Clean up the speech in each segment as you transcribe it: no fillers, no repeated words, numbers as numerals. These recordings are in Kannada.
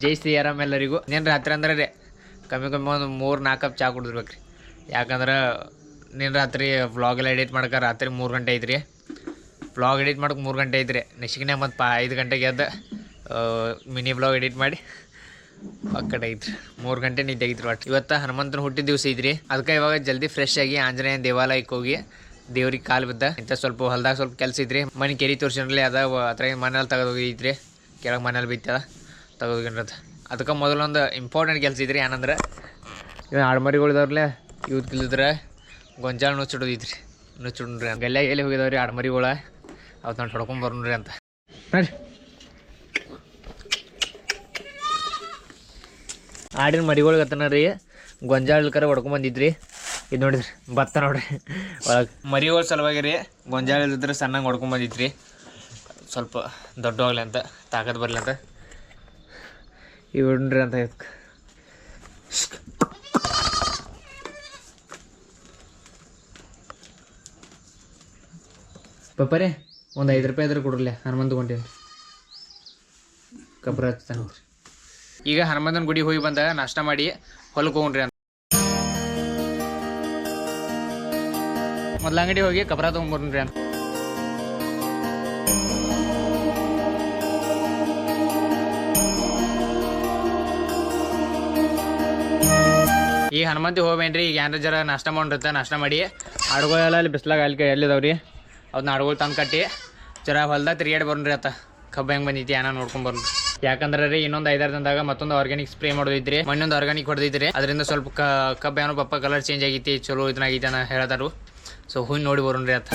ಜೈ ಶ್ರೀರಾಮ್ ಎಲ್ಲರಿಗೂ. ನೀನು ರಾತ್ರಿ ಅಂದ್ರೆ ರೀ ಕಮ್ಮಿ ಒಂದು 3-4 ಕಪ್ ಚಾ ಕುಡಿದ್ಬೇಕು ರೀ. ಯಾಕಂದ್ರೆ ನೀನು ರಾತ್ರಿ ವ್ಲಾಗೆಲ್ಲ ಎಡಿಟ್ ಮಾಡ್ಕೆ ರಾತ್ರಿ 3 ಗಂಟೆ ಐತ್ರಿ. ವ್ಲಾಗ್ ಎಡಿಟ್ ಮಾಡೋಕೆ 3 ಗಂಟೆ ಐತ್ರಿ. ನೆಕ್ಸ್ಟಿಗೆ ಮತ್ತು 5 ಗಂಟೆಗೆ ಎದ್ದು ಮಿನಿ ವ್ಲಾಗ್ ಎಡಿಟ್ ಮಾಡಿ ಆ ಕಡೆ ಐತ್ರಿ 3 ಗಂಟೆ ನಿದ್ದೆ ಐತ್ರಿ. ಒಟ್ಟು ಇವತ್ತು ಹನುಮಂತನ ಹುಟ್ಟಿದ ದಿವಸ ಐತ್ರಿ. ಅದಕ್ಕೆ ಇವಾಗ ಜಲ್ದಿ ಫ್ರೆಶ್ ಆಗಿ ಆಂಜನೇಯನ ದೇವಾಲಯಕ್ಕೆ ಹೋಗಿ ದೇವ್ರಿಗೆ ಕಾಲು ಬಿದ್ದ ಇಂಥ ಸ್ವಲ್ಪ ಹೊಲ್ದಾಗ ಸ್ವಲ್ಪ ಕೆಲಸ ಐತ್ರಿ. ಮನೆ ಕೆರಿ ತೋರಿಸಿನಲ್ಲಿ ಅದ ಅದ್ರ ಮನೇಲಿ ತೆಗೆದೋಗಿದ್ರಿ. ಕೆಳಗೆ ಮನೇಲಿ ಬಿತ್ತದ ತೆಗೆದೋಗಿರತ್ತೆ. ಅದಕ್ಕೆ ಮೊದಲೊಂದು ಇಂಪಾರ್ಟೆಂಟ್ ಕೆಲಸ ಐತ್ರಿ. ಏನಂದ್ರೆ ಇವು ಆಡ್ಮರಿಗಳಿದವ್ರಲ್ಲೇ ಇವ್ದು ಕಿಲ್ದಿದ್ರೆ ಗೊಂಜಾಳ ನುಚ್ಚಿಡೋದೈತ್ರಿ. ನುಚ್ಚಿಡ್ರಿ ಗಲ್ಯಾಗ ಎಲ್ಲಿ ಹೋಗಿದಾವ್ರಿ ಆಡ್ಮರಿಗಳ ಅವತ್ತು ನಾನು ಹೊಡ್ಕೊಂಡು ಬರ್ರಿ ಅಂತ ನೋಡ್ರಿ. ಆಡಿನ ಮರಿಗಳಿಗೆ ಹತ್ತನ ರೀ ಗೊಂಜಾಳ ಕರೆ ಹೊಡ್ಕೊಂಬಂದಿದ್ರಿ. ಇದು ನೋಡಿದ್ರಿ ಭತ್ತ ನೋಡ್ರಿ ಒಳಗೆ ಮರಿಗಳ ಸಲುವಾಗಿ ರೀ ಗೊಂಜಾಳ ಇಲ್ದಿದ್ರೆ ಸಣ್ಣಗೆ ಹೊಡ್ಕೊಂಬಂದಿದ್ರಿ. ಸ್ವಲ್ಪ ದೊಡ್ಡವಾಗ್ಲಿ ಅಂತ ತಾಕತ್ ಬರಲಿ ಅಂತ ಇವ್ರಿ ಅಂತ ಇದಕ್ಕೆ ಪಪ್ಪರೇ ಒಂದು 5 ರೂಪಾಯಿ ಇದ್ರೆ ಕೊಡ್ರಲ್ಲ ಹನುಮಂತ ಗೊಂಟೇನು ಕಬ್ರ ಹಚ್ತಾನೆ. ಈಗ ಹನುಮಂತನ ಗುಡಿಗೆ ಹೋಗಿ ಬಂದ ನಾಷ್ಟ ಮಾಡಿ ಹೊಲಕ್ಕೆ ಹೋಗ್ರಿ ಅಂತ ಮೊದ್ಲ ಅಂಗಡಿ ಹೋಗಿ ಕಬ್ರ ತೊಗೊಂಡ್ಬರ್ರಿ ಅಂತ. ಈಗ ಹನುಮಂತಿ ಹೋಗ್ಬೇನ್ರಿ. ಈಗ ಏನಾರ ಜರ ನಾಷ್ಟ ಮಾಡಿರುತ್ತೆ. ನಾಷ್ಟ ಮಾಡಿ ಆಡುಗಳೆಲ್ಲ ಅಲ್ಲಿ ಬಿಸ್ಲಾಗ ಅಲ್ಲಿ ಎಲ್ಲಿದಾವ್ರಿ ಅದನ್ನ ಆಡುಗಳು ತಂದು ಕಟ್ಟಿ ಜರ ಹೊಲ್ದಾಗ ತಿರುಗಾಡಿ ಬರ್ರಿ ಆತ ಕಬ್ಬು ಹೆಂಗೆ ಬಂದೈತಿ ಏನೋ ನೋಡ್ಕೊಂಬರ್ರಿ. ಯಾಕಂದ್ರೆ ರೀ ಇನ್ನೊಂದು 5-6 ದಿನದಾಗ ಮತ್ತೊಂದು ಆರ್ಗ್ಯಾನಿಕ್ ಸ್ಪ್ರೇ ಮಾಡೋದೈತ್ರಿ. ಮಣ್ಣೊಂದು ಆರ್ಗ್ಯಾನಿಕ್ ಹೊಡೆದೈತ್ರಿ. ಅದರಿಂದ ಸ್ವಲ್ಪ ಕಬ್ಬು ಏನೋ ಪಪ್ಪ ಕಲರ್ ಚೇಂಜ್ ಆಗೈತಿ ಚಲೋ ಇದನ್ನಾಗೈತಿ ಅನ್ನೋ ಹೇಳ್ತಾರು. ಸೊ ಹೋಗಿ ನೋಡಿ ಬರೋಣ್ರಿ ಆತ.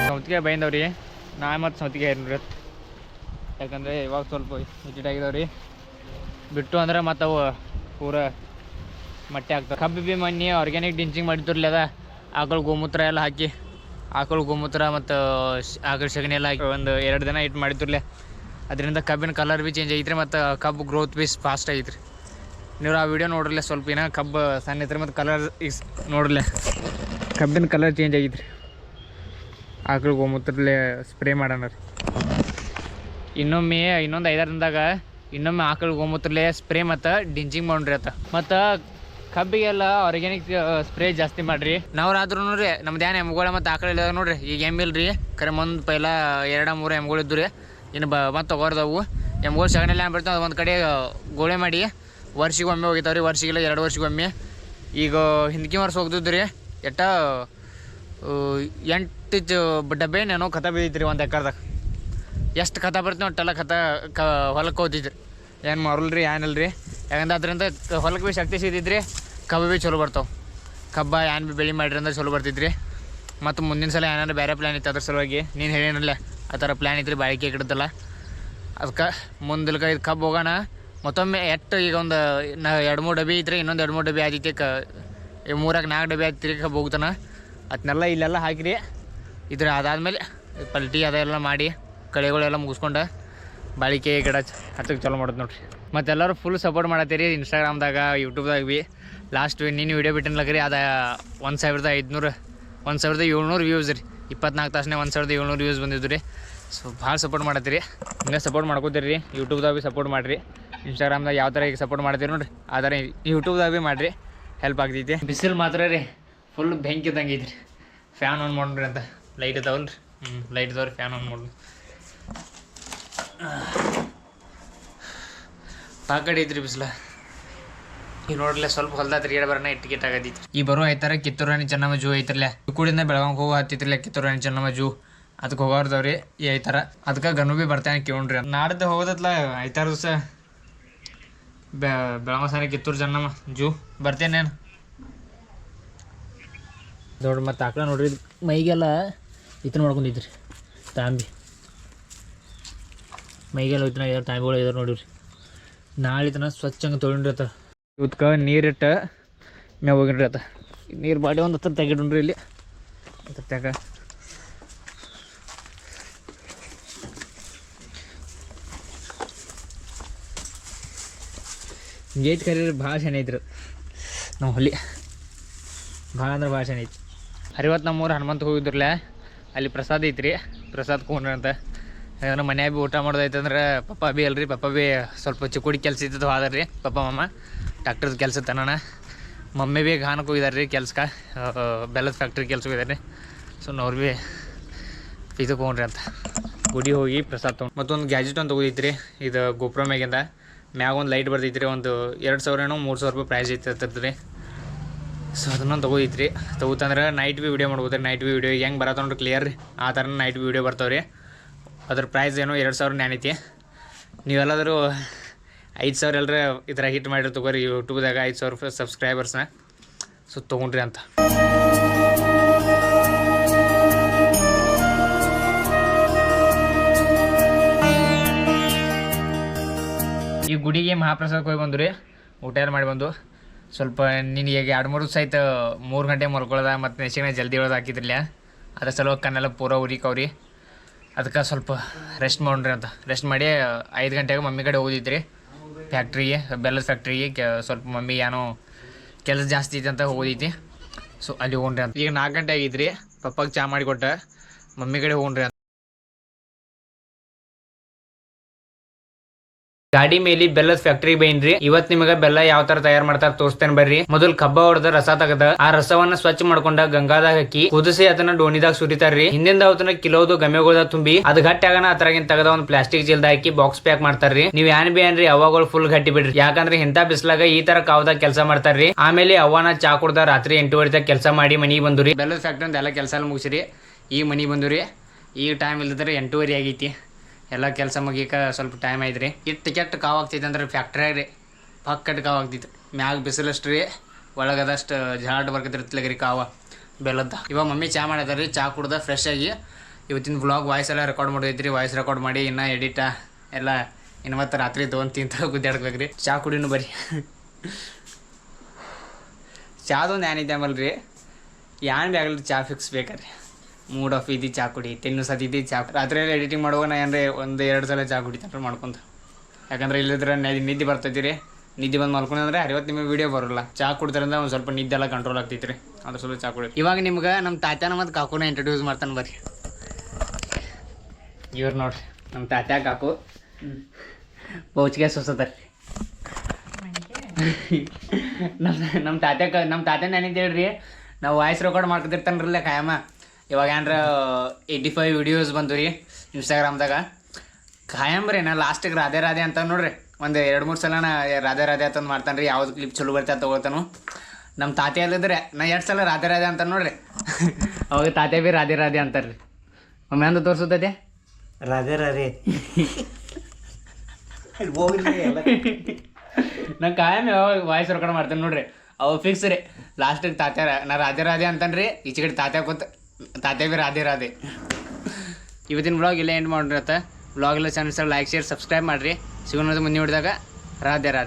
ಸೌತಿಗೆ ಬೈಂದವ್ರಿ ನಾ ಮತ್ತು ಸೌತಿಗೆ ಏನ್ರಿ ಯಾಕಂದರೆ ಇವಾಗ ಸ್ವಲ್ಪ ಹಿಟ್ ಆಗಿದಾವ್ರಿ. ಬಿಟ್ಟು ಅಂದ್ರೆ ಮತ್ತು ಅವು ಪೂರ ಮಟ್ಟೆ ಆಗ್ತವೆ. ಕಬ್ಬು ಬಿ ಮಣ್ಣಿ ಆರ್ಗ್ಯಾನಿಕ್ ಡಿಂಚಿಂಗ್ ಮಾಡಿದ್ರಲ್ಲ ಅದ ಆಕಳ ಗೋಮೂತ್ರ ಎಲ್ಲ ಹಾಕಿ ಆಕಳ ಗೋಮೂತ್ರ ಮತ್ತು ಆಕಳ ಸಗಣಿ ಎಲ್ಲ ಹಾಕಿ ಒಂದು 2 ದಿನ ಹಿಟ್ ಮಾಡಿದ್ರಲ್ಲ ಅದರಿಂದ ಕಬ್ಬಿನ ಕಲರ್ ಬಿ ಚೇಂಜ್ ಆಗೈತ್ರಿ. ಮತ್ತು ಕಬ್ಬು ಗ್ರೋತ್ ಬಿ ಫಾಸ್ಟ್ ಆಗೈತ್ರಿ. ನೀವು ಆ ವಿಡಿಯೋ ನೋಡ್ರಲ್ಲ ಸ್ವಲ್ಪ ಏನೋ ಕಬ್ಬು ಸಣ್ಣ ಐತ್ರಿ ಮತ್ತು ಕಲರ್ ಈಗ ನೋಡ್ರಲ್ಲ ಕಬ್ಬಿನ ಕಲರ್ ಚೇಂಜ್ ಆಗೈತ್ರಿ. ಆಕಳ ಗೋಮೂತ್ರಲ್ಲೇ ಸ್ಪ್ರೇ ಮಾಡೋಣ ರೀ. ಇನ್ನೊಂದು 5-6 ದಿನದಾಗ ಇನ್ನೊಮ್ಮೆ ಆಕಳ ಗೋಮೂತ್ರಲ್ಲೇ ಸ್ಪ್ರೇ ಮತ್ತು ಡಿಂಚಿಂಗ್ ಮಾಡ್ರಿ ಆತ. ಮತ್ತು ಕಬ್ಬಿಗೆಲ್ಲ ಆರ್ಗ್ಯಾನಿಕ್ ಸ್ಪ್ರೇ ಜಾಸ್ತಿ ಮಾಡಿರಿ. ನಾವ್ರಾದ್ರೂ ರೀ ನಮ್ದು ಏನು ಎಮ್ಗಳ ಮತ್ತು ಆಕಳ ಇಲ್ಲ ನೋಡ್ರಿ. ಈಗ ಎಮ್ಮಿಲ್ರಿ ಕರೆ ಮುಂದೆ ಪೈಲ 2-3 ಎಮ್ಗಳು ಇದ್ದು ರೀ. ಇನ್ನು ಮತ್ತು ತಗೋರ್ದವು ಎಮ್ಗಳು ಸಗಣಿಲ್ಲ ಏನು ಬರ್ತಾವೆ. ಅದು ಒಂದು ಕಡೆ ಗೋಳೆ ಮಾಡಿ ವರ್ಷಿಗೊಮ್ಮೆ ಹೋಗಿತಾವೆ ರೀ. ವರ್ಷಿಗೆಲ್ಲ 2 ವರ್ಷಿಗೊಮ್ಮೆ. ಈಗ ಹಿಂದಿನ ವರ್ಷ ಹೋಗ್ದಿದ್ದು ರೀ 8 ಡಬ್ಬೆ ಏನೋ ಖತ ಬಿದ್ದೈತ್ರಿ ಒಂದು ಎಕರ್ದಾಗ. ಎಷ್ಟು ಖತ ಬರ್ತೀವಿ ಒಟ್ಟೆಲ್ಲ ಖತ ಹೊಲಕ್ಕೆ ಹೋಗ್ತಿದ್ರಿ. ಏನು ಮರಲ್ರಿ ಏನಿಲ್ಲ ರೀ. ಯಾಕಂದ್ರೆ ಅದರಿಂದ ಹೊಲಕ್ಕೆ ಭೀ ಶಕ್ತಿ ಸಿಗ್ತಿದ್ರಿ. ಕಬ್ಬು ಭೀ ಚಲೋ ಬರ್ತಾವೆ. ಕಬ್ಬ ಏನು ಭೀ ಬೆಳೆ ಮಾಡಿರಿ ಅಂದ್ರೆ ಚಲೋ ಬರ್ತಿದ್ರಿ. ಮತ್ತು ಮುಂದಿನ ಸಲ ಏನಾದ್ರು ಬೇರೆ ಪ್ಲ್ಯಾನ್ ಇತ್ತು ಅದ್ರ ಸಲುವಾಗಿ ನೀನು ಹೇಳೇನಲ್ಲ ಆ ಥರ ಪ್ಲ್ಯಾನ್ ಇತ್ತು ರೀ ಬಾಳಿಕೆ ಗಿಡದಲ್ಲ. ಅದಕ್ಕೆ ಮುಂದಲ್ಕ ಇದು ಕಬ್ಬು ಹೋಗೋಣ ಮತ್ತೊಮ್ಮೆ ಈಗ ಒಂದು 2-3 ಡಬ್ಬಿ ಐತ್ರಿ. ಇನ್ನೊಂದು 2-3 ಡಬ್ಬಿ ಆದೈತಿ. 3-4 ಡಬ್ಬಿ ಆಯ್ತು ಕಬ್ಬು ಹೋಗ್ತಾನೆ. ಅದನ್ನೆಲ್ಲ ಇಲ್ಲೆಲ್ಲ ಹಾಕಿರಿ. ಇದ್ರ ಅದಾದಮೇಲೆ ಪಲ್ಟಿ ಅದೆಲ್ಲ ಮಾಡಿ ಕಳೆಗಳೆಲ್ಲ ಮುಗಿಸ್ಕೊಂಡು ಬಾಳಿಕೆ ಗಿಡ ಹಚ್ಚಕ್ಕೆ ಚಲೋ ಮಾಡೋದು ನೋಡ್ರಿ. ಮತ್ತೆಲ್ಲರೂ ಫುಲ್ ಸಪೋರ್ಟ್ ಮಾಡತ್ತೀರಿ ಇನ್ಸ್ಟಾಗ್ರಾಮ್ದಾಗ ಯೂಟ್ಯೂಬ್ದಾಗ ಭೀ. ಲಾಸ್ಟ್ ನೀನು ವೀಡಿಯೋ ಬಿಟ್ಟಿನ್ಲಕ್ರಿ ಅದು 1,700 ವ್ಯೂಸ್ ರೀ. 24 ತಾಸನೇ 1,700 ವ್ಯೂಸ್ ಬಂದಿದ್ದು ರೀ. ಸೊ ಭಾಳ ಸಪೋರ್ಟ್ ಮಾಡತ್ತೀರಿ. ಹಿಂಗೆ ಸಪೋರ್ಟ್ ಮಾಡ್ಕೋತೀರಿ ರೀ. ಯೂಟ್ಯೂಬ್ದಾಗ ಭೀ ಸಪೋರ್ಟ್ ಮಾಡಿರಿ. ಇನ್ಸ್ಟಾಗ್ರಾಮ್ದಾಗ ಯಾವ ಥರ ಈಗ ಸಪೋರ್ಟ್ ಮಾಡ್ತೀರಿ ನೋಡಿರಿ ಆ ಥರ ಯೂಟ್ಯೂಬ್ದಾಗ ಭೀ ಮಾಡಿರಿ. ಹೆಲ್ಪ್ ಆಗ್ತೈತಿ. ಬಿಸಿಲು ಮಾತ್ರ ರೀ ಫುಲ್ ಬೆಂಕಿ ಇದ್ದಂಗೆ ಐತ್ರಿ. ಫ್ಯಾನ್ ಆನ್ ಮಾಡ್ರಿ ಅಂತ ಲೈಟ್ ಇದಾವಲ್ಲ ರೀ. ಲೈಟ್ ಇದಾವ್ರಿ ಫ್ಯಾನ್ ಆನ್ ಮಾಡ್ರಿ. ಪಾಕಡಿ ಐತ್ರಿ ಬಿಸಿಲ. ಈಗ ನೋಡ್ರಲ್ಲ ಸ್ವಲ್ಪ ಹೊಲ್ದಾಗ ತಿರುಗಾಡಿ ಬರೋಣ ಟಿಕೆಟ್ ಆಗತೈತಿ. ಈ ಬರೋ ಐತಾರ ಕಿತ್ತೂರು ರಾಣಿ ಚೆನ್ನಮ್ಮ ಜೂ ಐತ್ರಲ್ಲ. ಕೂಡಿಂದ ಬೆಳಗಾವಿಗೆ ಹೋಗೋ ಹತ್ತಿತ್ರಲ್ಲ ಕಿತ್ತೂರು ರಾಣಿ ಚೆನ್ನಮ್ಮ ಜೂ ಅದಕ್ಕೆ ಹೋಗೋರ್ದವ್ರಿ ಈ ಐತಾರ. ಅದಕ್ಕೆ ಗನು ಭೀ ಬರ್ತಾನೆ ಕೇಳ್ರಿ. ನಾಡ್ದು ಹೋಗೋದತ್ಲ ಐತಾರ ದಿವಸ ಬೆಳಗಾವಿ ಸಾರಿ ಕಿತ್ತೂರು ಚೆನ್ನಮ್ಮ ಜೂ ಬರ್ತೇನೇನು ನೋಡ್ರಿ. ಮತ್ತು ಆಕಳ ನೋಡ್ರಿ ಮೈಗೆಲ್ಲ ಇತನ ಮಾಡ್ಕೊಂಡಿದ್ರಿ ತಾಂಬಿ ಮೈಗೆಲ್ಲ ಹೋಯ್ತನ ತಾಂಬಿಗಳು ಇದಾರೆ ನೋಡಿರಿ. ನಾಳೆ ತನ ಸ್ವಚ್ಛಂಗೆ ತೊಗೊಂಡ್ರಿ ಆತ. ಇವತ್ಕ ನೀರಿಟ್ಟು ಮೇವು ಹೋಗಿನ್ರಿ ಆತ. ನೀರು ಬಾಡಿ ಒಂದು ಹತ್ರ ತೆಗಿಡ್ರಿ ಇಲ್ಲಿ ತೆಗ. ಗೇಟ್ ಕರೀರಿ ಭಾಳ ಚೆನ್ನಾಗಿದ್ರು ನಾವು ಹೊಲಿ ಭಾಳ ಅಂದ್ರೆ ಭಾಳ ಚೆನ್ನಾಗಿತ್ತು. 60 ನಮ್ಮೂರು ಹನುಮಂತ ಹೋಗಿದ್ರಲ್ಲ ಅಲ್ಲಿ ಪ್ರಸಾದ ಐತ್ರಿ. ಪ್ರಸಾದ್ ಕೂನ್ರಿ ಅಂತ. ಯಾಕಂದ್ರೆ ಮನ್ಯಾಗ ಭೀ ಊಟ ಮಾಡೋದೈತಂದ್ರೆ ಪಪ್ಪ ಭೀ ಅಲ್ರಿ, ಪಪ್ಪ ಭೀ ಸ್ವಲ್ಪ ಚಿಕ್ಕುಡಿ ಕೆಲಸ ಇದ್ದದ್ದು ಹೋದಾರ ರೀ. ಪಪ್ಪ ಮಮ್ಮ ಟ್ಯಾಕ್ಟರ್ದು ಕೆಲಸ ತನಣ. ಮಮ್ಮಿ ಭೀ ಗಾನಕ್ಕೆ ಹೋಗಿದಾರೆ ರೀ ಕೆಲ್ಸಕ್ಕೆ, ಬೆಲ್ಲದ ಫ್ಯಾಕ್ಟ್ರಿ ಕೆಲ್ಸ ಹೋಗಿದಾರೆ ರೀ. ಸೊ ಅವ್ರು ಭೀ ಇದು ತೊಗೊಂಡ್ರಿ ಅಂತ ಗುಡಿ ಹೋಗಿ ಪ್ರಸಾದ ತೊಗೊಂಡು. ಮತ್ತೊಂದು ಗ್ಯಾಜೆಟ್ ಒಂದು ತೊಗೋದೈತ್ರಿ. ಇದು ಗೋಪುರ ಮ್ಯಾಗಿಂದ ಮ್ಯಾಗ ಒಂದು ಲೈಟ್ ಬರ್ತೈತ್ರಿ. ಒಂದು 2,000 ಏನೋ 3,000 ರೂಪಾಯಿ ಪ್ರೈಸ್ ಐತೆ ರೀ. ಸೊ ಅದನ್ನೊಂದು ತೊಗೋದೈತ್ರಿ. ತೊಗೋತಂದ್ರೆ ನೈಟ್ ಭೀ ವೀಡಿಯೋ ಮಾಡ್ಬೋದು ರೀ. ನೈಟ್ ಭೀ ವೀಡಿಯೋ ಹೆಂಗೆ ಬರತ್ತ ನೋಡ್ರಿ ಕ್ಲಿಯರ್ ರೀ, ಆ ಥರ ನೈಟ್ ಭೀ ವೀಡಿಯೋ ಬರ್ತಾವೆ ರೀ. ಅದ್ರ ಪ್ರೈಸ್ ಏನೋ 2,000 ನ್ಯಾನೈತಿ. ನೀವೆಲ್ಲಾದರೂ 5,000 ಎಲ್ಲರ ಈ ಥರ ಹಿಟ್ ಮಾಡಿರಿ ತೊಗೋರಿ ಯೂಟ್ಯೂಬ್ದಾಗ 5,000 ರೂಪಾಯಿ ಸಬ್ಸ್ಕ್ರೈಬರ್ಸ್ನ. ಸೊ ತೊಗೊಂಡ್ರಿ ಅಂತ. ಈ ಗುಡಿಗೆ ಮಹಾಪ್ರಸಾದಕ್ಕೆ ಹೋಗಿ ಬಂದು ರೀ. ಊಟ ಎಲ್ಲ ಮಾಡಿ ಬಂದು ಸ್ವಲ್ಪ ನಿನಗೆ ಈಗ 2-3 ದಿವಸ ಆಯ್ತು 3 ಗಂಟೆ ಮಲ್ಕೊಳ್ಳೋದ ಮತ್ತು ನೆಸಿಗೆ ಜಲ್ದಿ ಹೇಳೋದು ಹಾಕಿದ್ರಿಲ್ಲ. ಅದ್ರ ಸಲುವಾಗಿ ಕಣ್ಣೆಲ್ಲ ಪೂರ ಉರಿಕವ್ರಿ. ಅದಕ್ಕೆ ಸ್ವಲ್ಪ ರೆಸ್ಟ್ ಮಾಡ್ರಿ ಅಂತ ರೆಸ್ಟ್ ಮಾಡಿ 5 ಗಂಟೆಗೆ ಮಮ್ಮಿ ಕಡೆ ಹೋಗಿದ್ರಿ ಫ್ಯಾಕ್ಟ್ರಿಗೆ, ಬೆಲ್ಲದ ಫ್ಯಾಕ್ಟ್ರಿಗೆ. ಸ್ವಲ್ಪ ಮಮ್ಮಿ ಏನೋ ಕೆಲಸ ಜಾಸ್ತಿ ಐತೆ ಅಂತ ಹೋಗಿದ್ದಿ. ಸೊ ಅಲ್ಲಿ ಹೋಗ್ರಿ ಅಂತ. ಈಗ 4 ಗಂಟೆ ಆಗಿದ್ರಿ. ಪಪ್ಪಾಗೆ ಚಾ ಮಾಡಿ ಕೊಟ್ಟ ಮಮ್ಮಿ ಕಡೆ ಹೋಗ್ರಿ ಅಂತ. ಗಾಡಿ ಮೇಲೆ ಬೆಲ್ಲದ ಫ್ಯಾಕ್ಟ್ರಿ ಬೈನ್ರಿ. ಇವತ್ ನಿಮಗೆ ಬೆಲ್ಲ ಯಾವ ತರ ತಯಾರು ಮಾಡ್ತಾರ ತೋರಿಸ್ತೇನೆ ಬರ್ರಿ. ಮೊದಲು ಕಬ್ಬ ಹೊಡೆದ ರಸ ತಗದ ಆ ರಸವನ್ನ ಸ್ವಚ್ಛ ಮಾಡ್ಕೊಂಡ ಗಂಗಾದಾಗ ಹಾಕಿ ಕುದಿಸಿ ಅದನ್ನ ಡೋಣಿದಾಗ ಸುರಿತಾರ್ರಿ. ಹಿಂದಿಂದ ಅವತನ ಕಿಲೋದು ಗಮ್ಮೆಗೋದ ತುಂಬಿ ಅದು ಗಟ್ಟಿ ಆಗನ ಅದ್ರಾಗಿನ್ ತಗದ ಒಂದು ಪ್ಲಾಸ್ಟಿಕ್ ಚೀಲದ ಹಾಕಿ ಬಾಕ್ಸ್ ಪ್ಯಾಕ್ ಮಾಡ್ತಾರ್ರಿ. ನೀವ್ ಏನ್ ಬಿ ಏನ್ರಿ ಅವಾಗಳು ಫುಲ್ ಗಟ್ಟಿ ಬಿಡ್ರಿ. ಯಾಕಂದ್ರೆ ಇಂತ ಬಿಸ್ಲಾಗ ಈ ತರ ಕಾವದಾಗ ಕೆಲಸ ಮಾಡ್ತಾರ್ರಿ. ಆಮೇಲೆ ಅವನ ಚಾ ಕುಡ್ದ ರಾತ್ರಿ 8:30 ಕೆಲಸ ಮಾಡಿ ಮನಿಗೆ ಬಂದುರಿ. ಬೆಲ್ಲದ ಫ್ಯಾಕ್ಟ್ರಿ ಅಂತ ಎಲ್ಲ ಕೆಲಸ ಮುಗಿಸಿರಿ. ಈಗ ಮನಿಗೆ ಬಂದುರಿ. ಈಗ ಟೈಮ್ ಇಲ್ದಿದ್ರೆ 8:30 ಆಗೈತಿ. ಎಲ್ಲ ಕೆಲಸ ಮುಗಿಯಕ್ಕೆ ಸ್ವಲ್ಪ ಟೈಮ್ ಐತ್ರಿ. ಇಟ್ಟು ಕೆಟ್ಟ ಕಾವು ಆಗ್ತೈತೆ ಅಂದ್ರೆ ಫ್ಯಾಕ್ಟ್ರಿಯಾಗ ರೀ ಪಕ್ಕಟ್ಟು ಕಾವು ಆಗ್ತೈತೆ. ಮ್ಯಾಗ ಬಿಸಿಲಷ್ಟು ರೀ, ಒಳಗದಷ್ಟು ಜಾಡ್ ಬರ್ಕತ್ತಿರ್ತಿಲ್ಲಗ್ರಿ ಕಾವ ಬೆಲ್ಲದ. ಇವಾಗ ಮಮ್ಮಿ ಚಾ ಮಾಡತ್ತಾರ ರೀ. ಚಾ ಕುಡ್ದ ಫ್ರೆಶ್ ಆಗಿ ಇವತ್ತಿನ ವ್ಲಾಗ್ ವಾಯ್ಸ್ ಎಲ್ಲ ರೆಕಾರ್ಡ್ ಮಾಡೈತ್ರಿ. ವಾಯ್ಸ್ ರೆಕಾರ್ಡ್ ಮಾಡಿ ಇನ್ನು ಎಡಿಟ ಎಲ್ಲ ಇನ್ನು ಮತ್ತೆ ರಾತ್ರಿ ತಿಂತ ಗುದ್ದಾಡ್ಬೇಕ್ರಿ. ಚಾ ಕುಡಿನೂ ಬರ್ರಿ. ಚಾದೊಂದು ಏನಿದೆ ಆಮೇಲೆ ಯಾನ್ ಭೀ ಆಗಲಿ ಚಾ ಫಿಕ್ಸ್ ಬೇಕಾರೆ. ಮೂಡ್ ಆಫ್ ಇದ್ದು ಚಾ ಕುಡಿ, ತಿನ್ನು ಸತಿದ್ದು ಚಾ. ರಾತ್ರಿಯಲ್ಲಿ ಎಡಿಟಿಂಗ್ ಮಾಡುವಾಗ ನಾ ಏನ್ರಿ 1-2 ಸಲ ಚಾ ಕುಡಿತಾನೆ ಮಾಡ್ಕೊಂತ. ಯಾಕಂದ್ರೆ ಇಲ್ಲಿದ್ರೆ ನಿದ್ದೆ ಬರ್ತೈತಿ ರೀ. ನಿದ್ದೆ ಬಂದು ಮಲ್ಕೊಂಡ್ರೆ 60 ನಿಮಿಷ ವೀಡಿಯೋ ಬರೋಲ್ಲ. ಚಾ ಕುಡ್ತಾರಿಂದ ಒಂದು ಸ್ವಲ್ಪ ನಿದ್ದೆ ಎಲ್ಲ ಕಂಟ್ರೋಲ್ ಆಗ್ತೈತಿ ರೀ. ಅದ್ರ ಸ್ವಲ್ಪ ಚಾ ಕುಡಿ. ಇವಾಗ ನಿಮ್ಗೆ ನಮ್ಮ ತಾತ್ಯಾನ ಮತ್ತು ಕಾಕುನ ಇಂಟ್ರೊಡ್ಯೂಸ್ ಮಾಡ್ತಾನೆ ಬರ್ರಿ. ಇವ್ರು ನೋಡ್ರಿ ನಮ್ಮ ತಾತ್ಯಾ ಕಾಕು ಪೌಚ್ಗೆ ಸೊಸತಾರೆ. ನಮ್ಮ ತಾತ್ಯ ಏನಿದೆ ಹೇಳ್ರಿ, ನಾವು ವಾಯ್ಸ್ ರೆಕಾರ್ಡ್ ಮಾಡ್ಕೊತಿರ್ತಾನ್ರಲ್ಲ ಖಾಯಮ್ಮ. ಇವಾಗ ಏನಾರ 85 ವಿಡಿಯೋಸ್ ಬಂತು ರೀ ಇನ್ಸ್ಟಾಗ್ರಾಮ್ದಾಗ. ಖಾಯಂ ರೀ ನಾ ಲಾಸ್ಟಿಗೆ ರಾಧೆ ಅಂತ ನೋಡ್ರಿ ಒಂದು 2-3 ಸಲ ನಾ ರಾಧೆ ಅಂತಂದು ಮಾಡ್ತಾನೆ ರೀ. ಯಾವ್ದು ಕ್ಲಿಪ್ ಚಲೋ ಬರ್ತಾ ತೊಗೊಳ್ತಾನು. ನಮ್ಮ ತಾತೆ ಅಲ್ಲಿದ್ರೆ ನಾ 2 ಸಲ ರಾಧೆ ಅಂತ ನೋಡ್ರಿ. ಅವಾಗ ತಾತೆ ಭೀ ರಾಧೆ ಅಂತಾರೆ ರೀ. ಒಮ್ಮೆ ಅಂತ ತೋರಿಸುತ್ತದೆ ರಾಧೆ ನಾ ಖಾಯಂ ಯಾವಾಗ ವಾಯ್ಸ್ ರೆಕಾರ್ಡ್ ಮಾಡ್ತೇನೆ ನೋಡ್ರಿ. ಅವು ಫಿಕ್ಸ್ ರೀ. ಲಾಸ್ಟಿಗೆ ತಾತ್ಯಾರ ನಾ ರಾಧೆ ಅಂತಾನೆ ರೀ. ಈಚೆ ಕಡೆ ತಾತ್ಯಾ ಕೂತ ತಾತೆ ಭೀ ರಾಧೆ. ಇವತ್ತಿನ ವ್ಲಾಗ್ ಇಲ್ಲ ಎಂಡ್ ಮಾಡ್ರಿ ಅಂತ. ವ್ಲಾಗ್ ಎಲ್ಲ ಚಾನಲ್ ಲೈಕ್ ಶೇರ್ ಸಬ್ಸ್ಕ್ರೈಬ್ ಮಾಡಿರಿ. ಸಿಗೋಣ ಮುಂದೆ ನೋಡಿದಾಗ ರಾಧೆ.